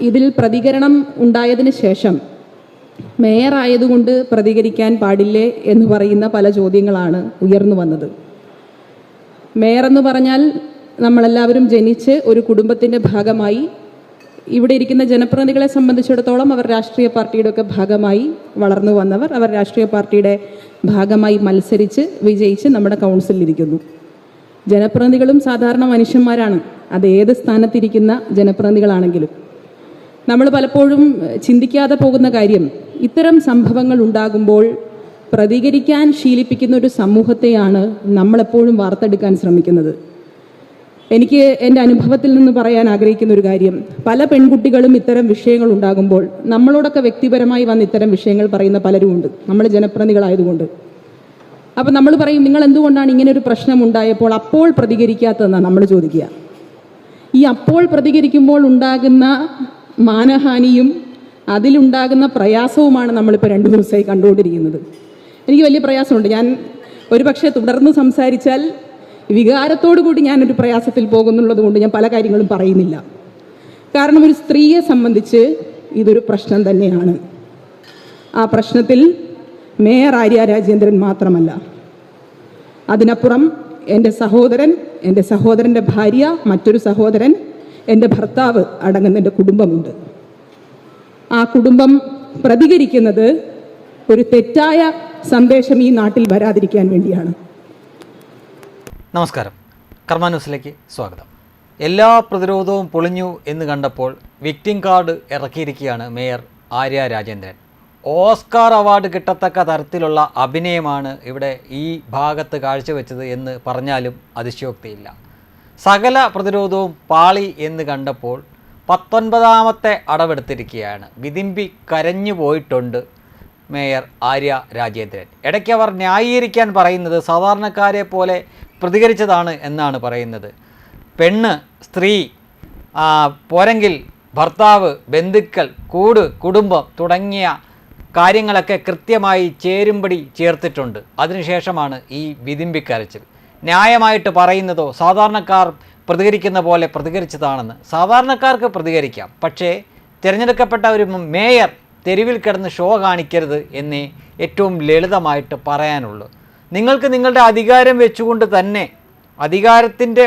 ഇതിൽ പ്രതികരണം ഉണ്ടായതിന് ശേഷം മേയർ ആയതുകൊണ്ട് പ്രതികരിക്കാൻ പാടില്ലേ എന്ന് പറയുന്ന പല ചോദ്യങ്ങളാണ് ഉയർന്നു വന്നത്. മേയർ എന്ന് പറഞ്ഞാൽ നമ്മളെല്ലാവരും ജനിച്ച് ഒരു കുടുംബത്തിൻ്റെ ഭാഗമായി, ഇവിടെ ഇരിക്കുന്ന ജനപ്രതിനിധികളെ സംബന്ധിച്ചിടത്തോളം അവർ രാഷ്ട്രീയ പാർട്ടിയുടെയൊക്കെ ഭാഗമായി വളർന്നു വന്നവർ, അവർ രാഷ്ട്രീയ പാർട്ടിയുടെ ഭാഗമായി മത്സരിച്ച് വിജയിച്ച് നമ്മുടെ കൗൺസിലിരിക്കുന്നു. ജനപ്രതിനിധികളും സാധാരണ മനുഷ്യന്മാരാണ്, അത് ഏത് സ്ഥാനത്തിരിക്കുന്ന ജനപ്രതിനിധികളാണെങ്കിലും. നമ്മൾ പലപ്പോഴും ചിന്തിക്കാതെ പോകുന്ന കാര്യം, ഇത്തരം സംഭവങ്ങൾ ഉണ്ടാകുമ്പോൾ പ്രതികരിക്കാൻ ശീലിപ്പിക്കുന്ന ഒരു സമൂഹത്തെയാണ് നമ്മളെപ്പോഴും വാർത്തെടുക്കാൻ ശ്രമിക്കുന്നത്. എനിക്ക് എൻ്റെ അനുഭവത്തിൽ നിന്ന് പറയാൻ ആഗ്രഹിക്കുന്ന ഒരു കാര്യം, പല പെൺകുട്ടികളും ഇത്തരം വിഷയങ്ങൾ ഉണ്ടാകുമ്പോൾ നമ്മളോടൊക്കെ വ്യക്തിപരമായി വന്ന് ഇത്തരം വിഷയങ്ങൾ പറയുന്ന പലരുമുണ്ട്, നമ്മൾ ജനപ്രതിനിധികളായതുകൊണ്ട്. അപ്പം നമ്മൾ പറയും, നിങ്ങൾ എന്തുകൊണ്ടാണ് ഇങ്ങനെ ഒരു പ്രശ്നം ഉണ്ടായപ്പോൾ അപ്പോൾ പ്രതികരിക്കാത്തതെന്നാണ് നമ്മൾ ചോദിക്കുക. ഈ അപ്പോൾ പ്രതികരിക്കുമ്പോൾ ഉണ്ടാകുന്ന മാനഹാനിയും അതിലുണ്ടാകുന്ന പ്രയാസവുമാണ് നമ്മളിപ്പോൾ 2 ദിവസമായി കണ്ടുകൊണ്ടിരിക്കുന്നത്. എനിക്ക് വലിയ പ്രയാസമുണ്ട്. ഞാൻ ഒരു പക്ഷേ തുടർന്ന് സംസാരിച്ചാൽ വികാരത്തോടു കൂടി ഞാനൊരു പ്രയാസത്തിൽ പോകുന്നുള്ളത് കൊണ്ട് ഞാൻ പല കാര്യങ്ങളും പറയുന്നില്ല. കാരണം ഒരു സ്ത്രീയെ സംബന്ധിച്ച് ഇതൊരു പ്രശ്നം തന്നെയാണ്. ആ പ്രശ്നത്തിൽ മേയർ ആര്യ രാജേന്ദ്രൻ മാത്രമല്ല, അതിനപ്പുറം എൻ്റെ സഹോദരൻ, എൻ്റെ സഹോദരൻ്റെ ഭാര്യ, മറ്റൊരു സഹോദരൻ, എൻ്റെ ഭർത്താവ് അടങ്ങുന്ന എൻ്റെ കുടുംബമുണ്ട്. ആ കുടുംബം പ്രതികരിക്കുന്നത് ഒരു തെറ്റായ സന്ദേശം ഈ നാട്ടിൽ വരാതിരിക്കാൻ വേണ്ടിയാണ്. നമസ്കാരം, കർമ്മ ന്യൂസിലേക്ക് സ്വാഗതം. എല്ലാ പ്രതിരോധവും പൊളിഞ്ഞു എന്ന് കണ്ടപ്പോൾ വിക്ടിം കാർഡ് ഇറക്കിയിരിക്കുകയാണ് mayor Arya Rajendran. Oscar award കിട്ടത്തക്ക തരത്തിലുള്ള അഭിനയമാണ് ഇവിടെ ഈ ഭാഗത്ത് കാഴ്ചവെച്ചത് എന്ന് പറഞ്ഞാലും അതിശയോക്തിയില്ല. സകല പ്രതിരോധവും പാളി എന്ന് കണ്ടപ്പോൾ 19ാമത്തെ അടവെടുത്തിരിക്കുകയാണ്. വിതിമ്പി കരഞ്ഞു പോയിട്ടുണ്ട് മേയർ ആര്യ രാജേന്ദ്രൻ. ഇടയ്ക്ക് അവർ ന്യായീകരിക്കാൻ പറയുന്നത് സാധാരണക്കാരെ പോലെ പ്രതികരിച്ചതാണ് എന്നാണ് പറയുന്നത്. പെണ്ണ്, സ്ത്രീ, പോരെങ്കിൽ ഭർത്താവ്, ബന്ധുക്കൾ, കുടുംബം തുടങ്ങിയ കാര്യങ്ങളൊക്കെ കൃത്യമായി ചേരുംപടി ചേർത്തിട്ടുണ്ട്. അതിനുശേഷമാണ് ഈ വിതിമ്പിക്കരച്ചിൽ. ന്യായമായിട്ട് പറയുന്നതോ സാധാരണക്കാർ പ്രതികരിക്കുന്ന പോലെ പ്രതികരിച്ചതാണെന്ന്. സാധാരണക്കാർക്ക് പ്രതികരിക്കാം, പക്ഷേ തിരഞ്ഞെടുക്കപ്പെട്ട ഒരു മേയർ തെരുവിൽ കിടന്ന് ഷോ കാണിക്കരുത് എന്നേ ഏറ്റവും ലളിതമായിട്ട് പറയാനുള്ളൂ. നിങ്ങൾക്ക് നിങ്ങളുടെ അധികാരം വെച്ചുകൊണ്ട് തന്നെ അധികാരത്തിൻ്റെ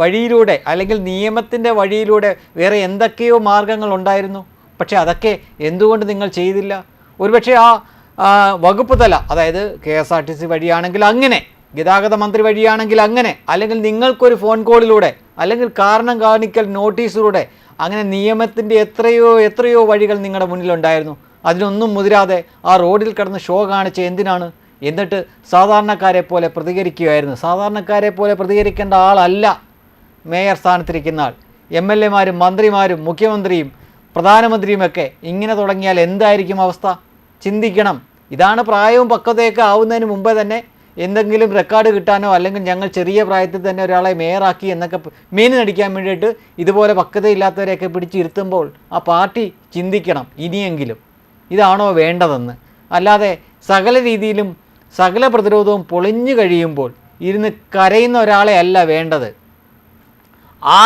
വഴിയിലൂടെ അല്ലെങ്കിൽ നിയമത്തിൻ്റെ വഴിയിലൂടെ വേറെ എന്തൊക്കെയോ മാർഗങ്ങളുണ്ടായിരുന്നു. പക്ഷേ അതൊക്കെ എന്തുകൊണ്ട് നിങ്ങൾ ചെയ്തില്ല? ഒരുപക്ഷെ ആ വകുപ്പ് തല, അതായത് KSRTC വഴിയാണെങ്കിൽ അങ്ങനെ, ഗതാഗത മന്ത്രി വഴിയാണെങ്കിൽ അങ്ങനെ, അല്ലെങ്കിൽ നിങ്ങൾക്കൊരു ഫോൺ കോളിലൂടെ അല്ലെങ്കിൽ കാരണം കാണിക്കൽ നോട്ടീസിലൂടെ, അങ്ങനെ നിയമത്തിൻ്റെ എത്രയോ വഴികൾ നിങ്ങളുടെ മുന്നിലുണ്ടായിരുന്നു. അതിനൊന്നും മുതിരാതെ ആ റോഡിൽ കിടന്ന് ഷോ കാണിച്ച എന്തിനാണ്? എന്നിട്ട് സാധാരണക്കാരെ പോലെ പ്രതികരിക്കുകയായിരുന്നു. സാധാരണക്കാരെ പോലെ പ്രതികരിക്കേണ്ട ആളല്ല മേയർ സ്ഥാനത്തിരിക്കുന്ന ആൾ. MLA മാരും മന്ത്രിമാരും മുഖ്യമന്ത്രിയും പ്രധാനമന്ത്രിയുമൊക്കെ ഇങ്ങനെ തുടങ്ങിയാൽ എന്തായിരിക്കും അവസ്ഥ? ചിന്തിക്കണം. ഇതാണ് പ്രായവും പക്വതയൊക്കെ ആവുന്നതിന് മുമ്പേ തന്നെ എന്തെങ്കിലും റെക്കോർഡ് കിട്ടാനോ അല്ലെങ്കിൽ ഞങ്ങൾ ചെറിയ പ്രായത്തിൽ തന്നെ ഒരാളെ മേയറാക്കി എന്നൊക്കെ മീൻ നടിക്കാൻ വേണ്ടിയിട്ട് ഇതുപോലെ പക്വതയില്ലാത്തവരെയൊക്കെ പിടിച്ചിരുത്തുമ്പോൾ ആ പാർട്ടി ചിന്തിക്കണം ഇനിയെങ്കിലും ഇതാണോ വേണ്ടതെന്ന്. അല്ലാതെ സകല രീതിയിലും സകല പ്രതിരോധവും പൊളിഞ്ഞു കഴിയുമ്പോൾ ഇരുന്ന് കരയുന്ന ഒരാളെ അല്ല വേണ്ടത്. ആ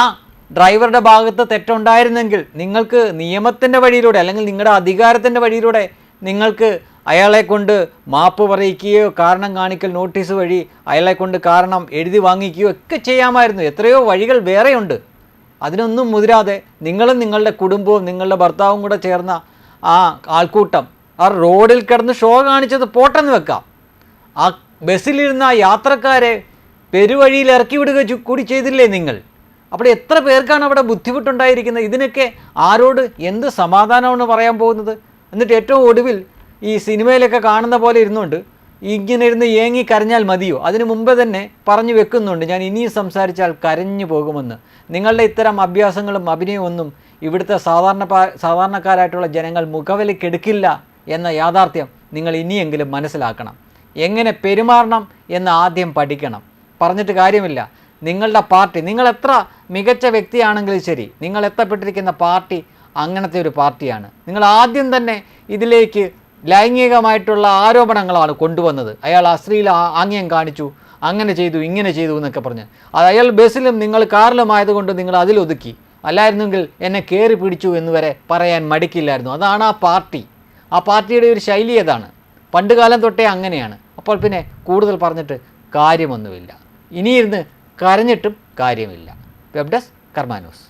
ഡ്രൈവറുടെ ഭാഗത്ത് തെറ്റുണ്ടായിരുന്നെങ്കിൽ നിങ്ങൾക്ക് നിയമത്തിൻ്റെ വഴിയിലൂടെ അല്ലെങ്കിൽ നിങ്ങളുടെ അധികാരത്തിൻ്റെ വഴിയിലൂടെ നിങ്ങൾക്ക് അയാളെ കൊണ്ട് മാപ്പ് പറയിക്കുകയോ കാരണം കാണിക്കൽ നോട്ടീസ് വഴി അയാളെ കൊണ്ട് കാരണം എഴുതി വാങ്ങിക്കുകയോ ഒക്കെ ചെയ്യാമായിരുന്നു. എത്രയോ വഴികൾ വേറെയുണ്ട്. അതിനൊന്നും മുതിരാതെ നിങ്ങളും നിങ്ങളുടെ കുടുംബവും നിങ്ങളുടെ ഭർത്താവും കൂടെ ചേർന്ന ആ ആൾക്കൂട്ടം ആ റോഡിൽ കിടന്ന് ഷോ കാണിച്ചത് പോട്ടെന്ന് വെക്കാം. ആ ബസ്സിലിരുന്ന ആ യാത്രക്കാരെ പെരുവഴിയിൽ ഇറക്കി വിടുക കൂടി ചെയ്തില്ലേ നിങ്ങൾ? അപ്പോൾ എത്ര പേർക്കാണ് അവിടെ ബുദ്ധിമുട്ടുണ്ടായിരിക്കുന്നത്? ഇതിനൊക്കെ ആരോട് എന്ത് സമാധാനമാണ് പറയാൻ പോകുന്നത്? എന്നിട്ട് ഏറ്റവും ഒടുവിൽ ഈ സിനിമയിലൊക്കെ കാണുന്ന പോലെ ഇരുന്നുകൊണ്ട് ഇങ്ങനെ ഇരുന്ന് ഏങ്ങി കരഞ്ഞാൽ മതിയോ? അതിന് മുമ്പേ തന്നെ പറഞ്ഞു വെക്കുന്നുണ്ട്, ഞാൻ ഇനിയും സംസാരിച്ചാൽ കരഞ്ഞു പോകുമെന്ന്. നിങ്ങളുടെ ഇത്തരം അഭ്യാസങ്ങളും അഭിനയമൊന്നും ഇവിടുത്തെ സാധാരണക്കാരായിട്ടുള്ള ജനങ്ങൾ മുഖവിലക്കെടുക്കില്ല എന്ന യാഥാർത്ഥ്യം നിങ്ങൾ ഇനിയെങ്കിലും മനസ്സിലാക്കണം. എങ്ങനെ പെരുമാറണം എന്ന് ആദ്യം പഠിക്കണം. പറഞ്ഞിട്ട് കാര്യമില്ല. നിങ്ങളുടെ പാർട്ടി, നിങ്ങൾ എത്ര മികച്ച വ്യക്തിയാണെങ്കിലും ശരി, നിങ്ങൾ എത്തപ്പെട്ടിരിക്കുന്ന പാർട്ടി അങ്ങനത്തെ ഒരു പാർട്ടിയാണ്. നിങ്ങൾ ആദ്യം തന്നെ ഇതിലേക്ക് ലൈംഗികമായിട്ടുള്ള ആരോപണങ്ങളാണ് കൊണ്ടുവന്നത്. അയാൾ അശ്ലീല ആംഗ്യം കാണിച്ചു, അങ്ങനെ ചെയ്തു, ഇങ്ങനെ ചെയ്തു എന്നൊക്കെ പറഞ്ഞ് അത് അയാൾ ബസ്സിലും നിങ്ങൾ കാറിലും ആയതുകൊണ്ട് നിങ്ങൾ അതിലൊതുക്കി. അല്ലായിരുന്നെങ്കിൽ എന്നെ കയറി പിടിച്ചു എന്ന് വരെ പറയാൻ മടിക്കില്ലായിരുന്നു. അതാണ് ആ പാർട്ടി. ആ പാർട്ടിയുടെ ഒരു ശൈലി അതാണ്. പണ്ട് കാലം തൊട്ടേ അങ്ങനെയാണ്. അപ്പോൾ പിന്നെ കൂടുതൽ പറഞ്ഞിട്ട് കാര്യമൊന്നുമില്ല. ഇനിയിരുന്ന് കരഞ്ഞിട്ടും കാര്യമില്ല. വെബ് ഡെസ്ക് കർമ്മ ന്യൂസ്.